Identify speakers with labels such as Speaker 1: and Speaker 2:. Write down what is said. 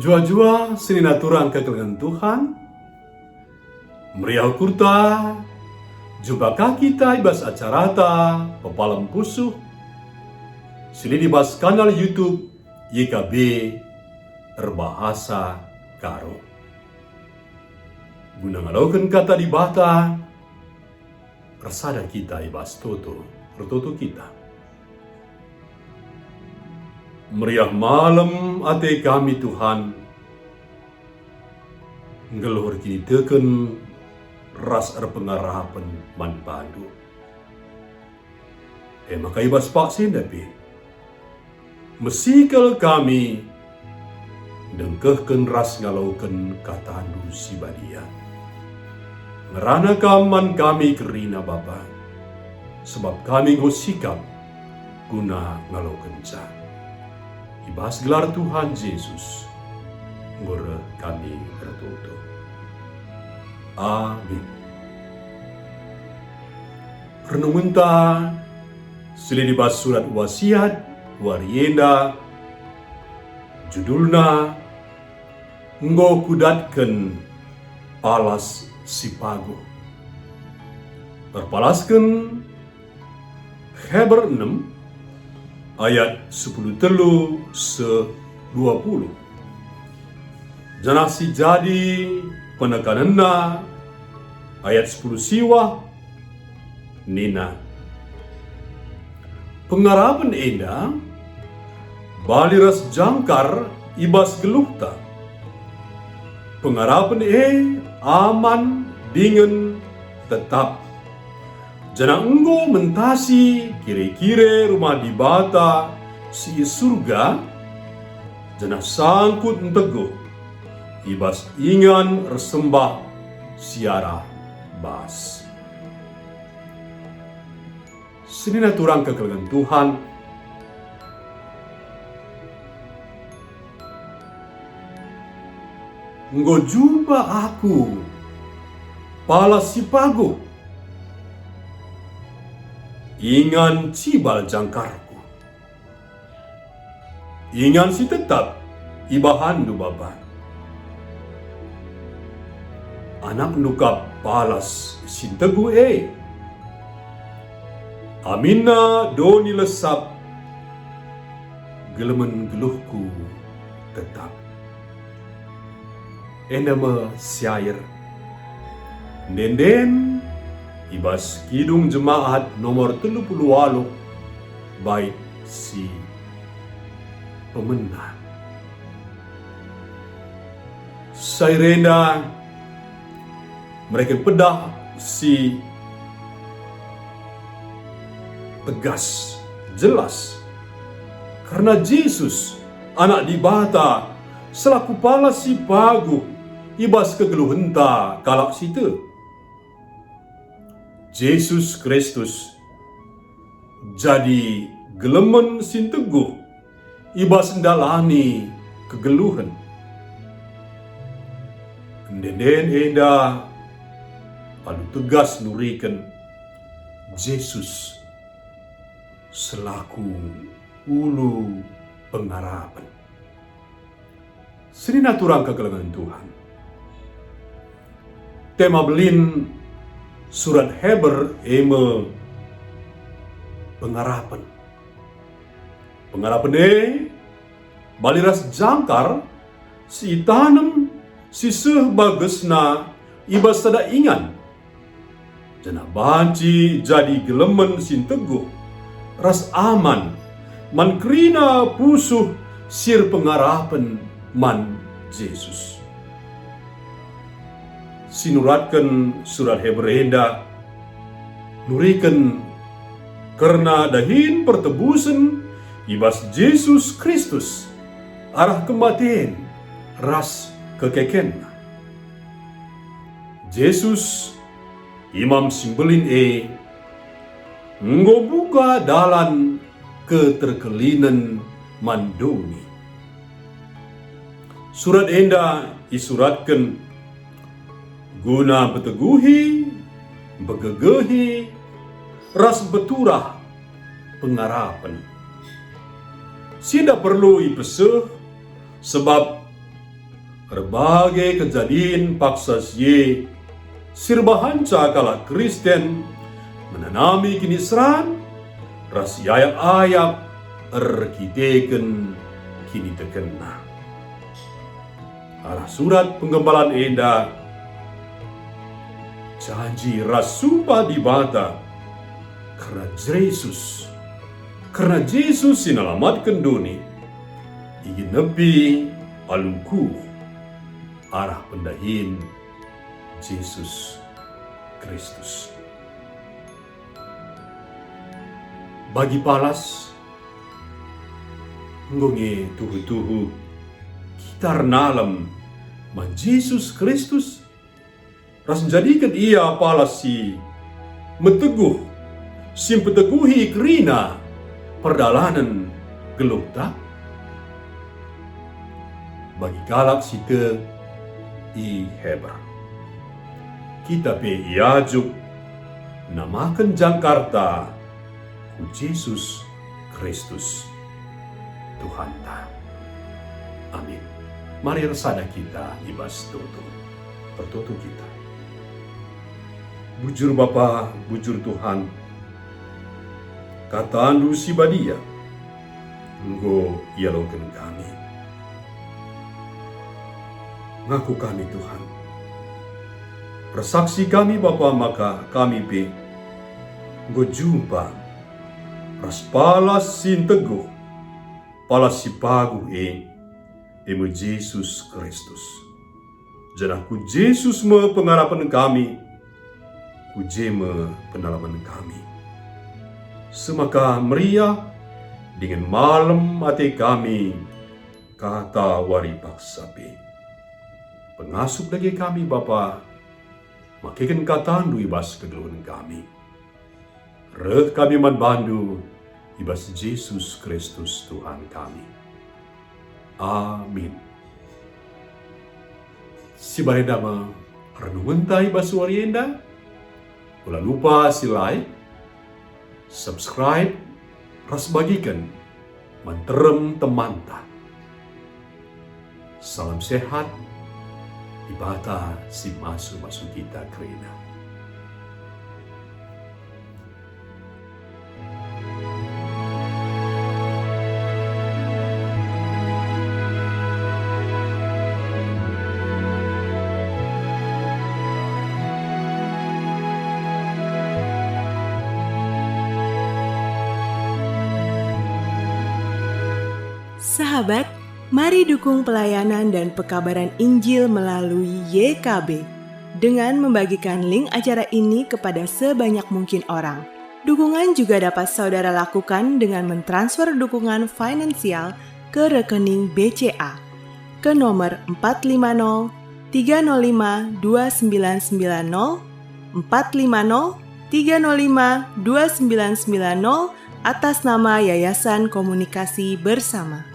Speaker 1: Jua-jua senina turang kekelengan Tuhan, meriah kurta, jumpa kaki kita ibas acarata, pepalam pusuh, sini dibas kanal YouTube YKB Berbahasa Karo. Guna ngalaukan kata di bata, persada kita ibas toto kita. Meriah malam ate kami Tuhan, ngeluhur kini teken ras pengarapan man padu. Maka ibas pak sindapi, mesikal kami dengkehken ras ngalauken katandu si badia. Ngerana kaman kami kerina Bapa, sebab kami ngosikap guna ngalauken ca. Ibas gelar Tuhan Yesus, ngore kami bertutu. Amin. Renungan ta sili dibas surat wasiat warienda, judulna nggo kudatken palas sipago. Berpalasken Heber 6 ayat 10 telu se-20. Janah si jadi penekananna ayat 10 siwa nina. Pengarapan enda baliras jangkar ibas geluhta. Pengarapan aman dingin tetap. Jangan enggo mentasi kire-kire rumah di bata si surga, jangan sangkut enteguh ibas ingan resembah siara bas. Senina turang kekelengan Tuhan, enggo jumpa aku pala sipago, ingan cibal jangkarku. Ingan si tetap ibahandu Bapa. Anak nukap palas sintegu Amina doni lesap, gelemen geluhku tetap. Endama syair Denden ibas kidung jemaat nomor 38 bait si pemenang. Sairenda mereka pedah si tegas, jelas. Karena Yesus anak dibata selaku pala si pagu ibas kegeluhenta kalak situ. Yesus Kristus jadi gelemen sinteguh ibas ndalani kegeluhan. Denden enda palu tegas nurikan Yesus selaku ulu pengharapan. Senina turang kegelengan Tuhan. Tema belin surat Heber pengharapan. Pengharapan baliras jangkar si tanam si bagesna ibas sada ingan. Jana banci jadi gelemen sin teguh ras aman man krina pusuh sir pengharapan man Yesus. Sinuratkan surat Heberenda nurikan karena dahin pertebusan ibas Yesus Kristus arah kematian ras kekeken. Yesus imam simbelin nggo buka dalan keterkelinan mandoni. Surat enda isuratkan guna beteguhi, begegehi, ras beturah pengharapan. Sida perlu ipeseh sebab berbagai kejadian paksa ye sirbahanca kala Kristen menanami kinisran ras ayak-ayak erkiteken kini terkena. Arah surat penggembalaan enda janji ras sumpah di bata karena Yesus sinalamatkan dunia ingin nebi alungku arah pendahin Yesus Kristus. Bagi palas ngonge tuhu-tuhu kitar nalam man Yesus Kristus ras jadikan ia palas si meteguh simpeteguhi kerina perdalanan gelukta bagi galak site i hebar kita pe iajuk namakan Jakarta ku Yesus Kristus Tuhan ta. Amin. Mari resada kita ibas tutu pertutu kita. Bujur Bapa, bujur Tuhan, kata andu si badia enggo ialongkan kami. Ngaku kami Tuhan. Bersaksi kami Bapa maka kami pe enggo jumpa ras palas sin teguh palas si pagu emu Yesus Kristus. Janahku Yesus me pengarapan kami, ku jeme penalaman kami. Semaka meriah dengan malam hati kami kata wari paksa pe. Pengasup lagi kami Bapa, makikan katandu ibas kegeluhan kami. Reh kami manbandu ibas Yesus Kristus Tuhan kami. Amin. Si baredama renungan tayo ibas warienda. Ulah lupa si like, subscribe, ras bagikan, menterem temanta. Salam sehat, ibata si masuk kita kerina.
Speaker 2: Sahabat, mari dukung pelayanan dan pekabaran Injil melalui YKB dengan membagikan link acara ini kepada sebanyak mungkin orang. Dukungan juga dapat saudara lakukan dengan mentransfer dukungan finansial ke rekening BCA ke nomor 450 305 2990 450 305 2990 atas nama Yayasan Komunikasi Bersama.